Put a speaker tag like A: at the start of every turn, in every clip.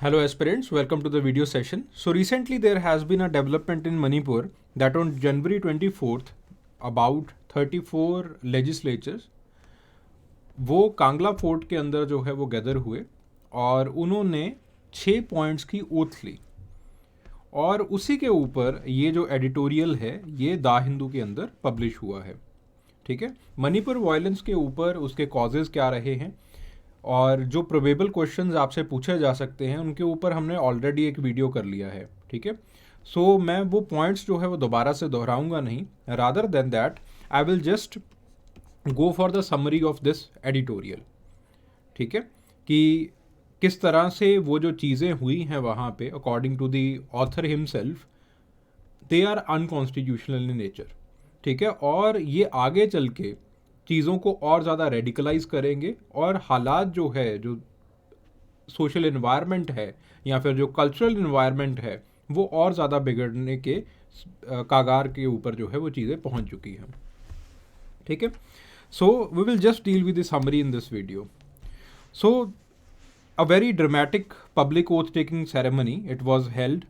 A: Hello aspirants, welcome to the video session. So recently there has been a development in Manipur that on January 24th about 34 legislatures वो Kangla fort के अंदर जो है वो gather हुए और उन्होंने 6 पॉइंट्स की ओथ ली और उसी के ऊपर ये जो एडिटोरियल है ये द हिंदू के अंदर पब्लिश हुआ है। ठीक है, मणिपुर वायलेंस के ऊपर उसके कॉजेज़ क्या रहे हैं और जो प्रोबेबल क्वेश्चंस आपसे पूछे जा सकते हैं उनके ऊपर हमने ऑलरेडी एक वीडियो कर लिया है। ठीक है, सो मैं वो पॉइंट्स जो है वो दोबारा से दोहराऊंगा नहीं, rather than that I will just go for the summary of this editorial. ठीक है, कि किस तरह से वो जो चीज़ें हुई हैं वहाँ पे according to the author himself they are unconstitutional in nature. ठीक है, और ये आगे चल के चीज़ों को और ज़्यादा रेडिकलाइज करेंगे और हालात जो है, जो सोशल इन्वायरमेंट है या फिर जो कल्चरल इन्वायरमेंट है वो और ज़्यादा बिगड़ने के कागार के ऊपर जो है वो चीज़ें पहुंच चुकी हैं। ठीक है, so we will just deal with the summary in this video. So a very dramatic public oath taking ceremony it was held.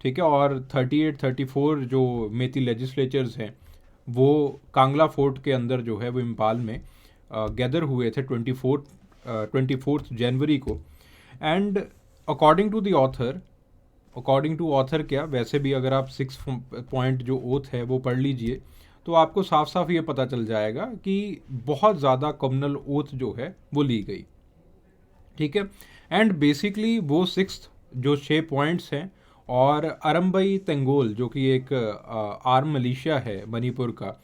A: ठीक है, और 34 जो मेती लेजिस्लेचर्स हैं वो कांगला फोर्ट के अंदर जो है वो इम्फाल में गैदर हुए थे 24 जनवरी को। And according to the author, according to author क्या, वैसे भी अगर आप 6 पॉइंट जो ओथ है वो पढ़ लीजिए तो आपको साफ साफ ये पता चल जाएगा कि बहुत ज़्यादा कम्युनल ओथ जो है वो ली गई। ठीक है, एंड बेसिकली वो 6 पॉइंट्स हैं और अरम्बई तेंगोल जो कि एक आर्म मलेशिया है मणिपुर का,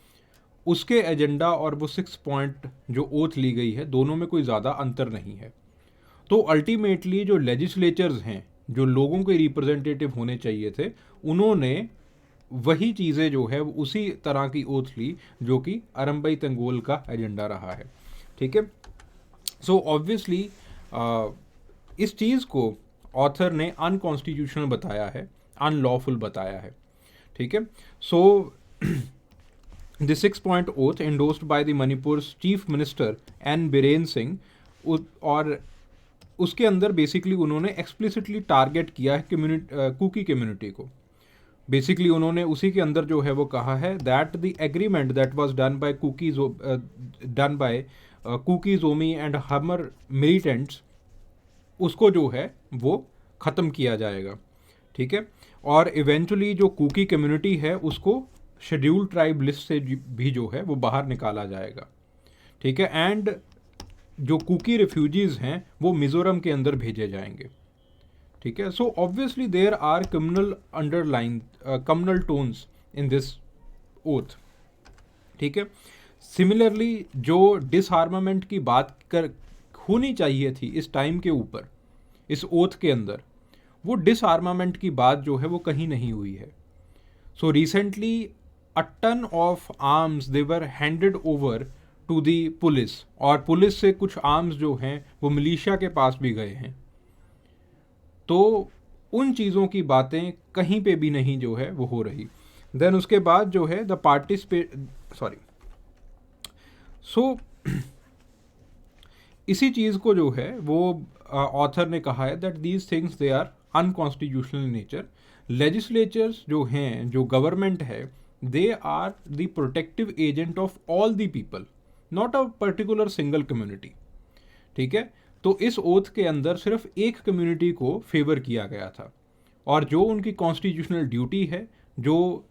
A: उसके एजेंडा और वो 6 पॉइंट जो ओथ ली गई है दोनों में कोई ज़्यादा अंतर नहीं है। तो अल्टीमेटली जो लेजिस्लेचर्स हैं, जो लोगों के रिप्रेजेंटेटिव होने चाहिए थे, उन्होंने वही चीज़ें जो है वो उसी तरह की ओथ ली जो कि अरम्बई तेंगोल का एजेंडा रहा है। ठीक है, सो ऑब्वियसली इस चीज़ को ऑथर ने अनकॉन्स्टिट्यूशनल बताया है, अनलॉफुल बताया है। ठीक है, so the 6 point oath endorsed by the Manipur chief minister N Biren Singh, और उसके अंदर बेसिकली उन्होंने एक्सप्लिसिटली टारगेट किया है कुकी कम्युनिटी को। बेसिकली उन्होंने उसी के अंदर जो है वो कहा है that the agreement that was done by cookies Omi and हमर मिलिटेंट्स, उसको जो है वो ख़त्म किया जाएगा। ठीक है, और इवेंचुअली जो कुकी कम्युनिटी है उसको शेड्यूल्ड ट्राइब लिस्ट से भी जो है वो बाहर निकाला जाएगा। ठीक है, एंड जो कुकी रिफ्यूजीज़ हैं वो मिज़ोरम के अंदर भेजे जाएंगे। ठीक है, so obviously there are communal tones in this oath. ठीक है, सिमिलरली जो डिसआर्मामेंट की बात कर होनी चाहिए थी इस टाइम के ऊपर इस ओथ के अंदर, वो डिसआर्मामेंट की बात जो है वो कहीं नहीं हुई है। So recently a ton of arms they were handed over to the police, और पुलिस से कुछ आर्म्स जो हैं वो मिलिशिया के पास भी गए हैं। तो उन चीज़ों की बातें कहीं पे भी नहीं जो है वो हो रही। देन उसके बाद जो है द सो इसी चीज़ को जो है वो ऑथर ने कहा है that these things they are unconstitutional in nature. Legislatures जो हैं, जो गवर्नमेंट है, they are the protective agent of all the people, not a particular single community. ठीक है, तो इस ओथ के अंदर सिर्फ एक कम्युनिटी को फेवर किया गया था और जो उनकी कॉन्स्टिट्यूशनल ड्यूटी है जो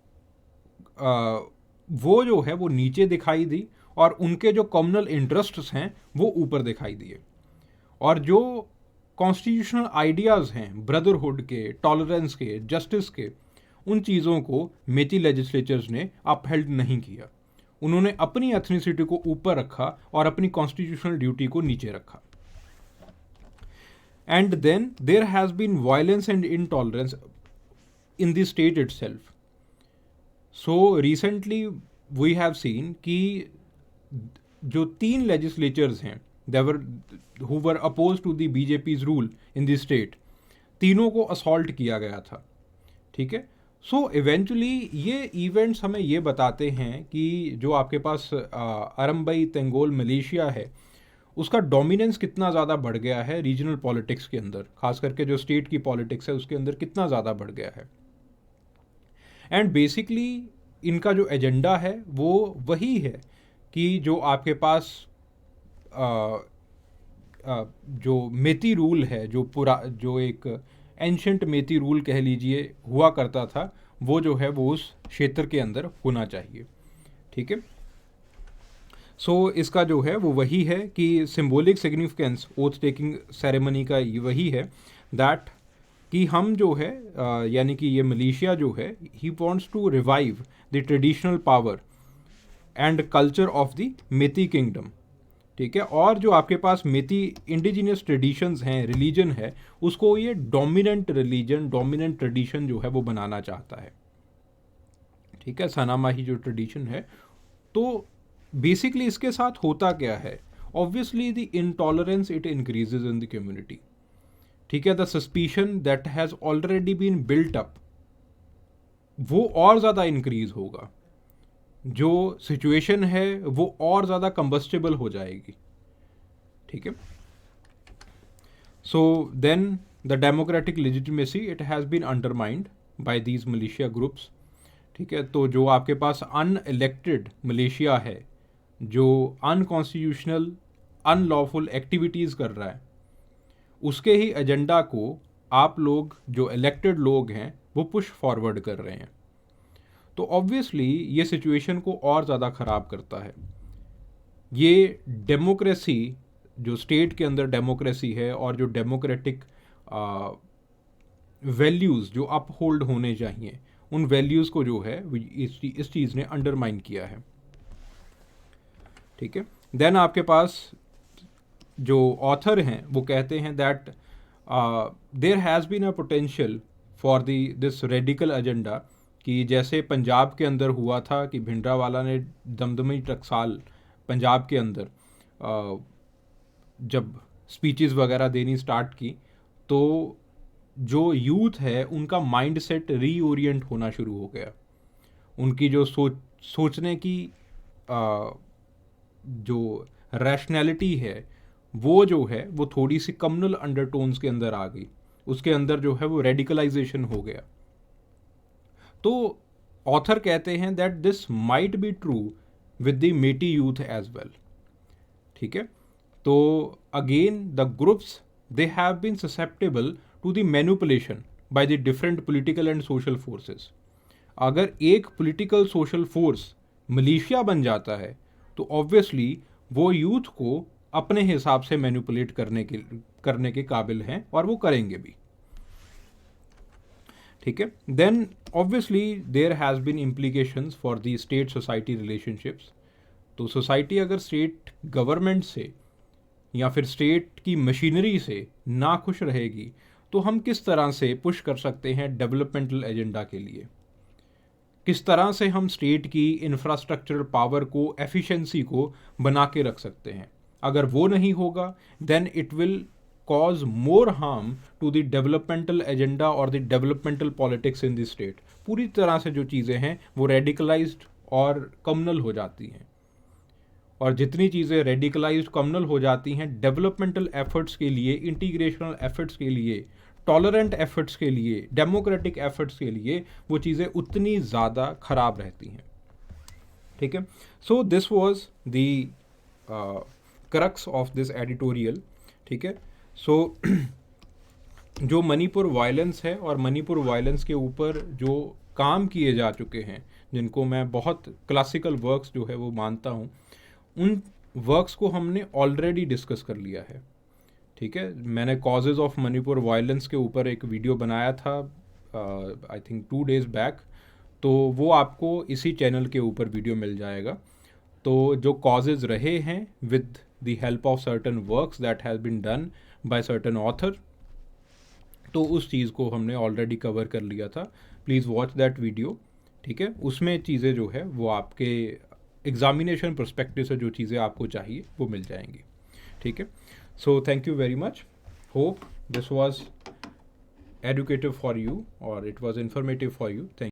A: वो जो है वो नीचे दिखाई दी और उनके जो कम्युनल इंटरेस्ट्स हैं वो ऊपर दिखाई दिए, और जो कॉन्स्टिट्यूशनल आइडियाज़ हैं ब्रदरहुड के, टॉलरेंस के, जस्टिस के, उन चीज़ों को मेती लेजिस्लेचर्स ने अपहेल्ड नहीं किया। उन्होंने अपनी एथनिसिटी को ऊपर रखा और अपनी कॉन्स्टिट्यूशनल ड्यूटी को नीचे रखा। And then there has been violence and intolerance in the state itself. So recently we have seen कि जो 3 लेजिस्लेचर्स हैं who were opposed to the BJP's rule in the state, तीनों को असॉल्ट किया गया था। ठीक है, सो इवेंचुअली ये इवेंट्स हमें ये बताते हैं कि जो आपके पास अरम्बई तेंगोल मलेशिया है उसका डोमिनेंस कितना ज़्यादा बढ़ गया है रीजनल पॉलिटिक्स के अंदर, खास करके जो स्टेट की पॉलिटिक्स है उसके अंदर कितना ज़्यादा बढ़ गया है। एंड बेसिकली इनका जो एजेंडा है वो वही है कि जो आपके पास जो मेती रूल है, जो एक एंशंट मेती रूल कह लीजिए हुआ करता था, वो जो है वो उस क्षेत्र के अंदर होना चाहिए। ठीक है, सो इसका जो है वो वही है कि symbolic significance oath taking ceremony का वही है दैट कि हम जो है यानी कि ये मलेशिया जो है ही wants to revive the traditional power and culture of the Meitei kingdom. ठीक है, और जो आपके पास मेती इंडिजिनियस ट्रेडिशंस हैं, रिलीजन है, उसको ये डोमिनेंट रिलीजन, डोमिनेंट ट्रेडिशन जो है वो बनाना चाहता है। ठीक है, सनामाही जो ट्रेडिशन है। तो बेसिकली इसके साथ होता क्या है, obviously the intolerance it increases in the community. ठीक है, the suspicion that has already been built up वो और ज़्यादा इंक्रीज होगा, जो सिचुएशन है वो और ज़्यादा कंबस्टेबल हो जाएगी। ठीक है, so then the democratic legitimacy it has been undermined by these militia groups. ठीक है, तो जो आपके पास अनइलेक्टेड मलेशिया है, जो अनकॉन्स्टिट्यूशनल अनलॉफुल एक्टिविटीज़ कर रहा है, उसके ही एजेंडा को आप लोग जो इलेक्टेड लोग हैं वो पुश फॉरवर्ड कर रहे हैं। तो ऑब्वियसली ये सिचुएशन को और ज़्यादा ख़राब करता है। ये डेमोक्रेसी, जो स्टेट के अंदर डेमोक्रेसी है और जो डेमोक्रेटिक वैल्यूज़ जो अपहोल्ड होने चाहिए, उन वैल्यूज़ को जो है इस चीज़ ने अंडरमाइन किया है। ठीक है, देन आपके पास जो ऑथर हैं वो कहते हैं that there has been a potential for this radical agenda, कि जैसे पंजाब के अंदर हुआ था कि भिंडरावाला ने दमदमी टकसाल पंजाब के अंदर जब स्पीचेस वगैरह देनी स्टार्ट की, तो जो यूथ है उनका माइंड सेट रीओरिएंट होना शुरू हो गया। उनकी जो सोचने की जो रैशनैलिटी है वो जो है वो थोड़ी सी कम्युनल अंडरटोन्स के अंदर आ गई, उसके अंदर जो है वो रेडिकलाइजेशन हो गया। तो ऑथर कहते हैं that this might be true with the Meitei youth as well. ठीक है, तो again the groups they have been susceptible to the manipulation by the different political and social forces. अगर एक पॉलिटिकल सोशल फोर्स मलेशिया बन जाता है तो obviously वो यूथ को अपने हिसाब से मैनिपुलेट करने के काबिल हैं और वो करेंगे भी। ठीक है, then obviously there has been implications for the state society relationships. तो सोसाइटी अगर स्टेट गवर्नमेंट से या फिर स्टेट की मशीनरी से ना खुश रहेगी तो हम किस तरह से पुश कर सकते हैं डेवलपमेंटल एजेंडा के लिए, किस तरह से हम स्टेट की इंफ्रास्ट्रक्चरल पावर को, एफिशिएंसी को बना के रख सकते हैं। अगर वो नहीं होगा then it will cause more harm to the developmental agenda or the developmental politics in the state। पूरी तरह से जो चीज़ें हैं वो रेडिकलाइज्ड और कम्युनल हो जाती हैं, और जितनी चीज़ें रेडिकलाइज्ड कम्युनल हो जाती हैं, डेवलपमेंटल एफर्ट्स के लिए, इंटीग्रेशनल एफर्ट्स के लिए, टॉलरेंट एफर्ट्स के लिए, डेमोक्रेटिक एफर्ट्स के लिए वो चीज़ें उतनी ज़्यादा ख़राब रहती हैं। ठीक है, so this was the crux of this editorial. ठीक है, सो जो मणिपुर वायलेंस है और मणिपुर वायलेंस के ऊपर जो काम किए जा चुके हैं, जिनको मैं बहुत क्लासिकल वर्क्स जो है वो मानता हूँ, उन वर्क्स को हमने ऑलरेडी डिस्कस कर लिया है। ठीक है, मैंने कॉजेज़ ऑफ मणिपुर वायलेंस के ऊपर एक वीडियो बनाया था आई थिंक 2 days बैक, तो वो आपको इसी चैनल के ऊपर वीडियो मिल जाएगा। तो जो कॉजेज़ रहे हैं with the help of certain works that has been done by certain author, तो उस चीज़ को हमने ऑलरेडी कवर कर लिया था। Please watch that video. ठीक है, उसमें चीज़ें जो है वो आपके एग्जामिनेशन पर्सपेक्टिव से जो चीज़ें आपको चाहिए वो मिल जाएंगी। ठीक है, so thank you very much. Hope this was educative for you और it was informative for you. Thank